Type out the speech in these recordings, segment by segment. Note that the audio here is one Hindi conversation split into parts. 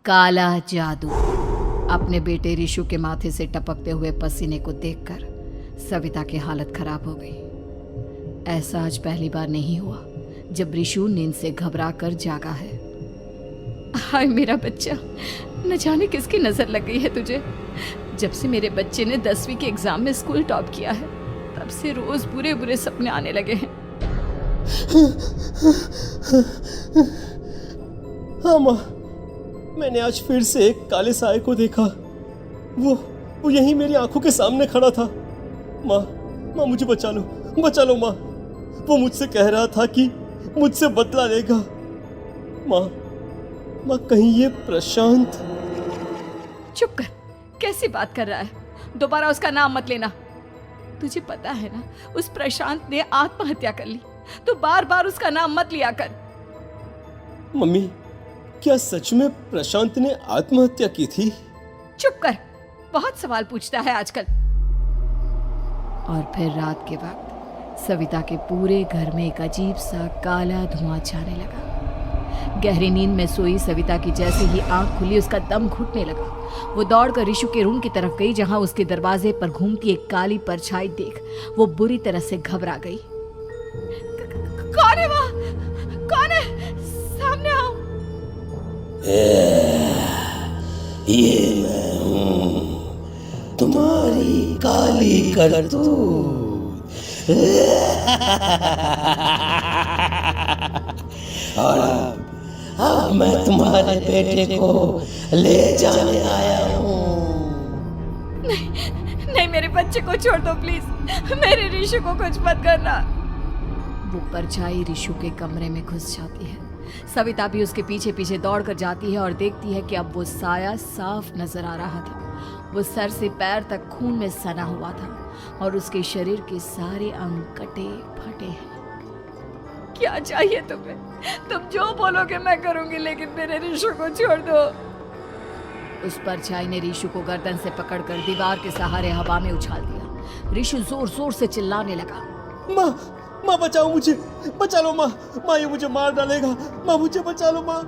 काला जादू। अपने बेटे रिशु के माथे से टपकते हुए पसीने को देखकर सविता की हालत खराब हो गई। ऐसा आज पहली बार नहीं हुआ जब रिशु नींद से घबरा कर जागा है। हाय मेरा बच्चा, न जाने किसकी नजर लग गई है तुझे। जब से मेरे बच्चे ने 10वीं के एग्जाम में स्कूल टॉप किया है तब से रोज बुरे बुरे सपने आने लगे हैं। हाँ माँ, मैंने आज फिर से एक काले साए को देखा। वो यहीं मेरी आंखों के सामने खड़ा था। माँ मुझे बचा लो माँ। वो मुझसे कह रहा था कि मुझसे बदला लेगा। माँ कहीं ये प्रशांत। चुप कर, कैसी बात कर रहा है? दोबारा उसका नाम मत लेना। तुझे पता है ना, उस प्रशांत ने आत्महत्या कर ली, तो बार बार उसका नाम मत लिया कर। मम्मी, क्या सच में प्रशांत ने आत्महत्या की थी? चुप कर, बहुत सवाल पूछता है आजकल। और फिर रात के वक्त सविता के पूरे घर में एक अजीब सा काला धुआं छाने लगा। गहरी नींद में सोई सविता की जैसे ही आंख खुली उसका दम घुटने लगा। वो दौड़कर रिशु के रूम की तरफ गई जहां उसके दरवाजे पर घूमती एक काली परछाई देख वो बुरी तरह से घबरा गई। कौन है वहाँ? कौन है? सामने आओ। ये मैं हूँ, तुम्हारी काली करतूत। और अब मैं तुम्हारे बेटे को ले जाने आया हूँ। नहीं, मेरे बच्चे को छोड़ दो प्लीज। मेरे रिशु को कुछ मत करना। वो परछाई रिशु के कमरे में घुस जाती है। सविता भी उसके पीछे पीछे दौड़कर जाती है और देखती है कि अब वो साया साफ नजर आ रहा था। वो सर से पैर तक खून में सना हुआ था और उसके शरीर के सारे अंग कटे फटे हैं। क्या चाहिए तुम्हें? तुम जो बोलोगे मैं करूंगी, लेकिन मेरे रिशु को छोड़ दो। उस परछाई ने रिशु को गर्दन से पकड़कर दीवार के सहारे हवा में उछाल दिया। रिशु जोर जोर से चिल्लाने लगा। माँ बचाओ मुझे, बचा लो माँ। ये मुझे मार डालेगा। माँ मुझे बचा लो माँ।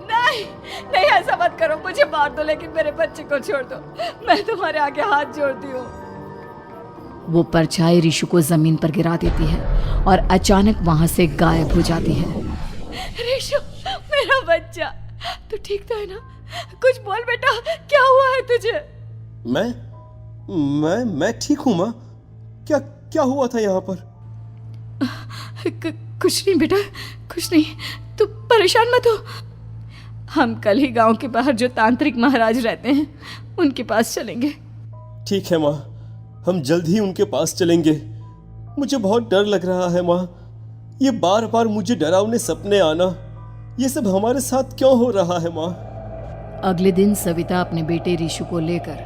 नहीं ऐसा मत करो। मुझे मार दो लेकिन मेरे बच्चे को छोड़ दो। मैं तुम्हारे आगे हाथ जोड़ती हूँ। वो परछाई रिशु को जमीन पर गिरा देती है और अचानक वहां से गायब हो जाती है। रिशु, मेरा बच्चा, तू ठीक तो है ना? कुछ बोल बेटा, क्या हुआ है तुझे? मैं ठीक हूँ माँ। क्या हुआ था यहाँ पर? कुछ नहीं बेटा, कुछ नहीं। तू परेशान मत हो। हम कल ही गांव के बाहर जो तांत्रिक महाराज रहते हैं उनके पास चलेंगे। ठीक है माँ, हम जल्द ही उनके पास चलेंगे। मुझे बहुत डर लग रहा है माँ। ये बार बार मुझे डरावने सपने आना, ये सब हमारे साथ क्यों हो रहा है माँ? अगले दिन सविता अपने बेटे रिशु को लेकर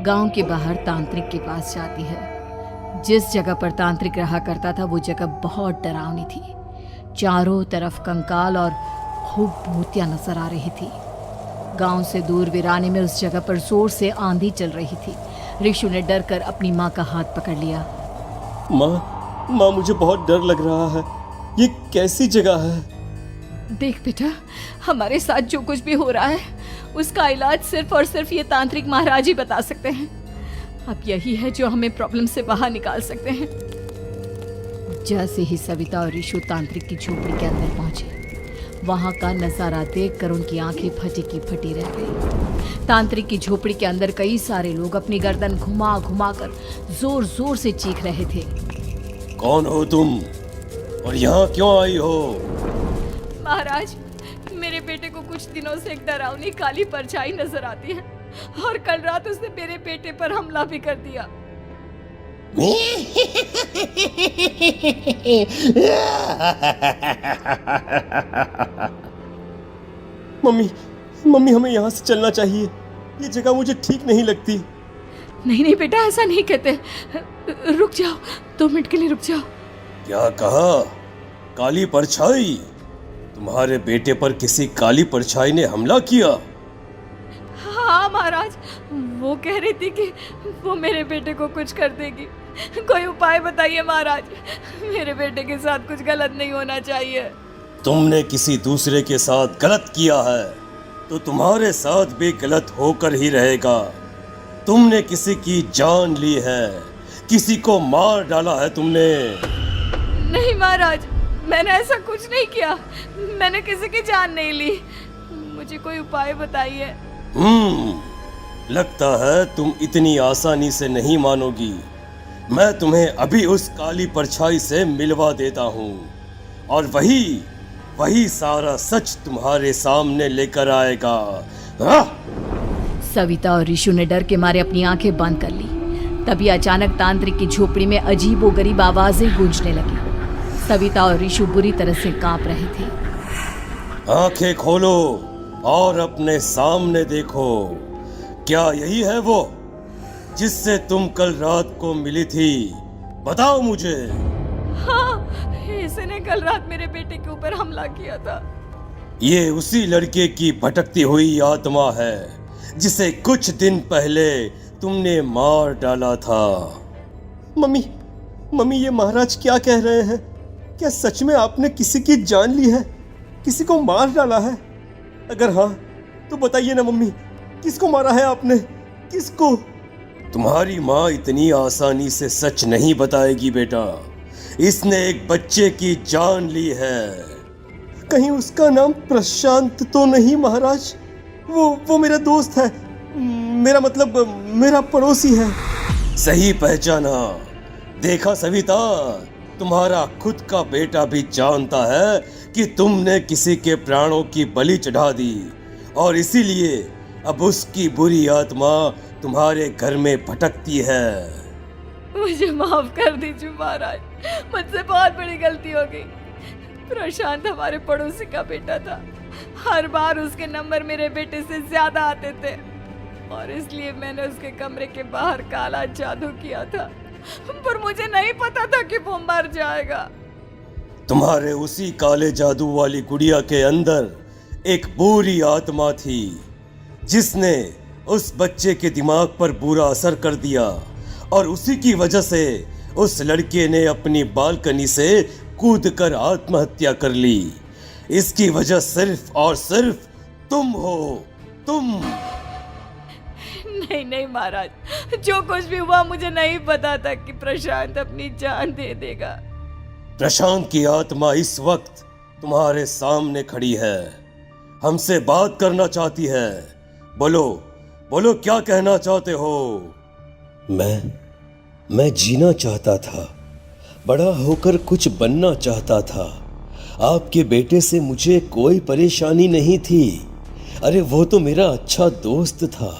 गांव के बाहर तांत्रिक के पास जाती है। जिस जगह पर तांत्रिक रहा करता था वो जगह बहुत डरावनी थी। चारों तरफ कंकाल और खूब भूतियां नजर आ रही थी। गांव से दूर वीराने में उस जगह पर जोर से आंधी चल रही थी। रिशु ने डर कर अपनी माँ का हाथ पकड़ लिया। माँ मुझे बहुत डर लग रहा है। ये कैसी जगह है? देख बेटा, हमारे साथ जो कुछ भी हो रहा है उसका इलाज सिर्फ और सिर्फ ये तांत्रिक महाराज ही बता सकते हैं। अब यही है जो हमें प्रॉब्लम से बाहर निकाल सकते हैं। जैसे ही सविता और रिशु तांत्रिक की झोपड़ी के अंदर पहुंचे, वहां का नजारा देखकर उनकी आंखें फटी की फटी रह गई। तांत्रिक की झोपड़ी के अंदर कई सारे लोग अपनी गर्दन घुमा घुमा कर जोर जोर से चीख रहे थे। कौन हो तुम और यहाँ क्यों आई हो? महाराज, मेरे बेटे को कुछ दिनों से एक डरावनी काली परछाई नजर आती है और कल रात उसने मेरे बेटे पर हमला भी कर दिया। मम्मी हमें यहाँ से चलना चाहिए। ये जगह मुझे ठीक नहीं लगती। नहीं बेटा, ऐसा नहीं कहते। रुक जाओ, 2 मिनट के लिए रुक जाओ। क्या कहा? काली परछाई? तुम्हारे बेटे पर किसी काली परछाई ने हमला किया? हाँ महाराज, वो कह रही थी कि वो मेरे बेटे को कुछ कर देगी। कोई उपाय बताइए महाराज, मेरे बेटे के साथ कुछ गलत नहीं होना चाहिए। तुमने किसी दूसरे के साथ गलत किया है। तो तुम्हारे साथ भी गलत होकर ही रहेगा। तुमने किसी की जान ली है, किसी को मार डाला है तुमने। नहीं महाराज, मैंने ऐसा कुछ नहीं किया। मैंने किसी की जान नहीं ली। मुझे कोई उपाय बताइए। लगता है तुम इतनी आसानी से नहीं मानोगी। मैं तुम्हें अभी उस काली परछाई से मिलवा देता हूँ और वही सारा सच तुम्हारे सामने लेकर आएगा। हाँ? सविता और ऋषु ने डर के मारे अपनी आंखें बंद कर ली। तभी अचानक तांत्रिक की झोपड़ी में अजीबोगरीब आवाजें गूंजने लगी। सविता और ऋषु बुरी तरह से कांप रहे थे। आंखें खोलो और अपने सामने देखो। क्या यही है वो जिससे तुम कल रात को मिली थी? बताओ मुझे। हाँ, इसने कल रात मेरे बेटे के ऊपर हमला किया था। ये उसी लड़के की भटकती हुई आत्मा है जिसे कुछ दिन पहले तुमने मार डाला था। मम्मी ये महाराज क्या कह रहे हैं? क्या सच में आपने किसी की जान ली है, किसी को मार डाला है? अगर हाँ तो बताइए ना मम्मी, किसको मारा है आपने? किसको? तुम्हारी माँ इतनी आसानी से सच नहीं बताएगी बेटा। इसने एक बच्चे की जान ली है। कहीं उसका नाम प्रशांत तो नहीं महाराज? वो मेरा दोस्त है, मेरा मतलब मेरा पड़ोसी है। सही पहचाना। देखा सविता, तुम्हारा खुद का बेटा भी जानता है कि तुमने किसी के प्राणों की बलि चढ़ा दी और इसीलिए अब उसकी बुरी आत्मा तुम्हारे घर में भटकती है। मुझे माफ कर दीजिए महाराज, मुझसे बहुत बड़ी गलती हो गई। प्रशांत हमारे पड़ोसी का बेटा था। हर बार उसके नंबर मेरे बेटे से ज्यादा आते थे और इसलिए मैंने उसके कमरे के बाहर काला जादू किया था, पर मुझे नहीं पता था कि वो मर जाएगा। तुम्हारे उसी काले जादू वाली गुड़िया के अंदर एक बुरी आत्मा थी जिसने उस बच्चे के दिमाग पर बुरा असर कर दिया और उसी की वजह से उस लड़के ने अपनी बालकनी से कूदकर आत्महत्या कर ली। इसकी वजह सिर्फ और सिर्फ तुम हो, तुम। नहीं महाराज, जो कुछ भी हुआ मुझे नहीं पता था कि प्रशांत अपनी जान दे देगा। प्रशांत की आत्मा इस वक्त तुम्हारे सामने खड़ी है, हमसे बात करना चाहती है। बोलो क्या कहना चाहते हो? मैं जीना चाहता था, बड़ा होकर कुछ बनना चाहता था। आपके बेटे से मुझे कोई परेशानी नहीं थी। अरे वो तो मेरा अच्छा दोस्त था।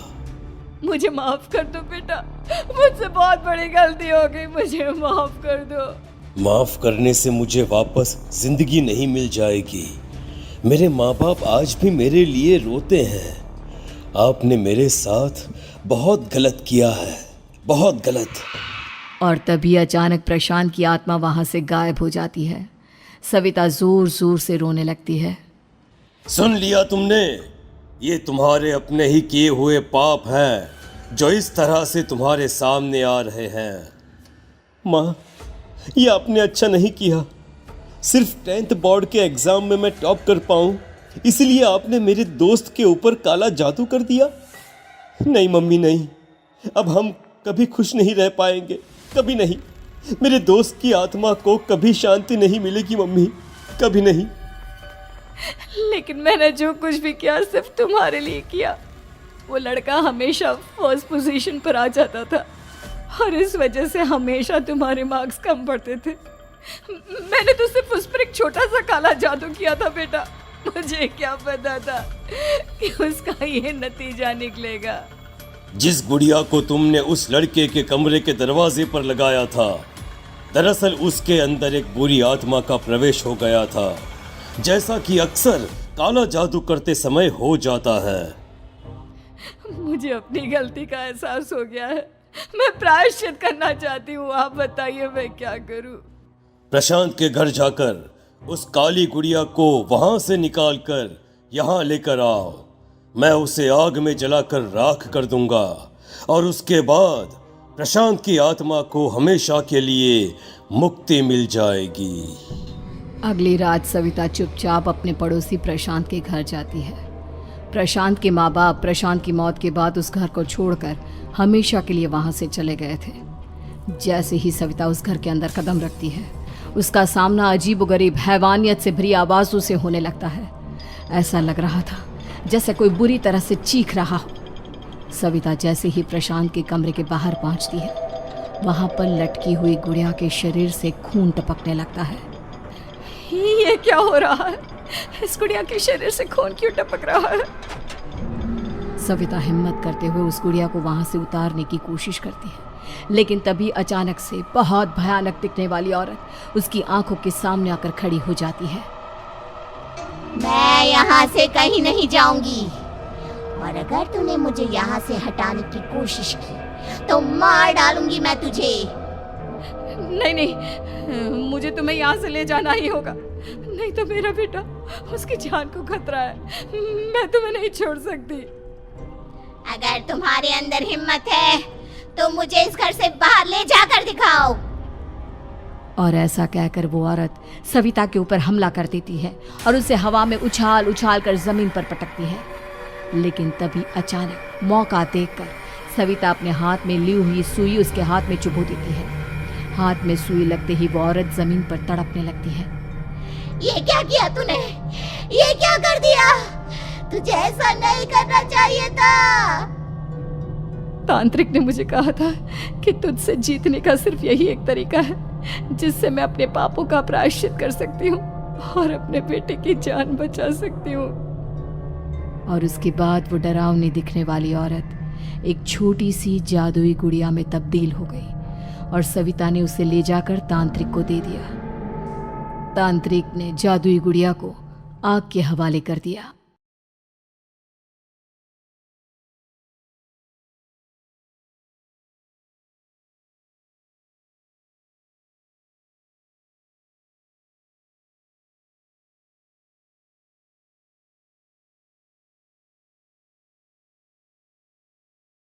मुझे माफ कर दो बेटा, मुझसे बहुत बड़ी गलती हो गई, मुझे माफ कर दो। माफ करने से मुझे वापस जिंदगी नहीं मिल जाएगी। मेरे माँ बाप आज भी मेरे लिए रोते हैं। आपने मेरे साथ बहुत गलत किया है, बहुत गलत। और तभी अचानक प्रशांत की आत्मा वहां से गायब हो जाती है। सविता जोर जोर से रोने लगती है। सुन लिया तुमने? ये तुम्हारे अपने ही किए हुए पाप हैं जो इस तरह से तुम्हारे सामने आ रहे हैं। माँ, ये आपने अच्छा नहीं किया। सिर्फ 10th बोर्ड के एग्जाम में मैं टॉप कर पाऊँ इसलिए आपने मेरे दोस्त के ऊपर काला जादू कर दिया। नहीं मम्मी नहीं, अब हम कभी खुश नहीं रह पाएंगे, कभी नहीं। मेरे दोस्त की आत्मा को कभी शांति नहीं मिलेगी मम्मी, कभी नहीं। लेकिन मैंने जो कुछ भी किया सिर्फ तुम्हारे लिए किया। वो लड़का हमेशा फर्स्ट पोजीशन पर आ जाता था और इस वजह से हमेशा तुम्हारे मार्क्स कम पड़ते थे। मैंने तो सिर्फ उस पर एक छोटा सा काला जादू किया था बेटा। मुझे क्या पता था कि उसका ये नतीजा निकलेगा। जिस गुड़िया को तुमने उस लड़के के कमरे के दरवाजे पर लगाया था, दरअसल उसके अंदर एक बुरी आत्मा का प्रवेश हो गया था, जैसा कि अक्सर काला जादू करते समय हो जाता है। मुझे अपनी गलती का एहसास हो गया है। मैं प्रायश्चित करना चाहती हूँ, आप बताइए मैं क्या करूँ? प्रशांत के घर जाकर उस काली गुड़िया को वहां से निकालकर यहाँ लेकर आओ। मैं उसे आग में जलाकर राख कर दूंगा और उसके बाद प्रशांत की आत्मा को हमेशा के लिए मुक्ति मिल जाएगी। अगली रात सविता चुपचाप अपने पड़ोसी प्रशांत के घर जाती है। प्रशांत के माँ बाप प्रशांत की मौत के बाद उस घर को छोड़कर हमेशा के लिए वहां से चले गए थे। जैसे ही सविता उस घर के अंदर कदम रखती है, उसका सामना अजीबोगरीब हैवानियत से भरी आवाज़ों से होने लगता है। ऐसा लग रहा था जैसे कोई बुरी तरह से चीख रहा हो। सविता जैसे ही प्रशांत के कमरे के बाहर पहुंचती है, वहां पर लटकी हुई गुड़िया के शरीर से खून टपकने लगता है। ये क्या हो रहा है? इस गुड़िया के शरीर से खून क्यों टपक रहा है? सविता हिम्मत करते हुए उस गुड़िया को वहां से उतारने की कोशिश करती है, लेकिन तभी अचानक से बहुत भयानक दिखने वाली औरत उसकी आंखों के सामने आकर खड़ी हो जाती है। मैं यहाँ से कहीं नहीं जाऊंगी, और अगर तूने मुझे यहाँ से हटाने की कोशिश की तो मार डालूंगी मैं तुझे। नहीं नहीं, मुझे तुम्हें यहाँ से ले जाना ही होगा, नहीं तो मेरा बेटा, उसकी जान को खतरा है। मैं तुम्हें नहीं छोड़ सकती। अगर तुम्हारे अंदर हिम्मत है तो मुझे इस घर से बाहर ले जाकर दिखाओ। और ऐसा कहकर वो औरत सविता के ऊपर हमला कर देती है और उसे हवा में उछाल उछाल कर जमीन पर पटकती है। लेकिन तभी अचानक मौका देखकर सविता अपने हाथ में ली हुई सुई उसके हाथ में चुभो देती है। हाथ में सुई लगते ही वो औरत जमीन पर तड़पने लगती है। ये क्या किया तूने? ये क्या कर दिया? तुझे ऐसा नहीं करना चाहिए था। तांत्रिक ने मुझे कहा था कि तुझसे जीतने का सिर्फ यही एक तरीका है जिससे मैं अपने पापों का प्रायश्चित कर सकती हूँ और अपने बेटे की जान बचा सकती हूँ। और उसके बाद वो डरावनी दिखने वाली औरत एक छोटी सी जादुई गुड़िया में तब्दील हो गई और सविता ने उसे ले जाकर तांत्रिक को दे दिया। तांत्रिक ने जादुई गुड़िया को आग के हवाले कर दिया।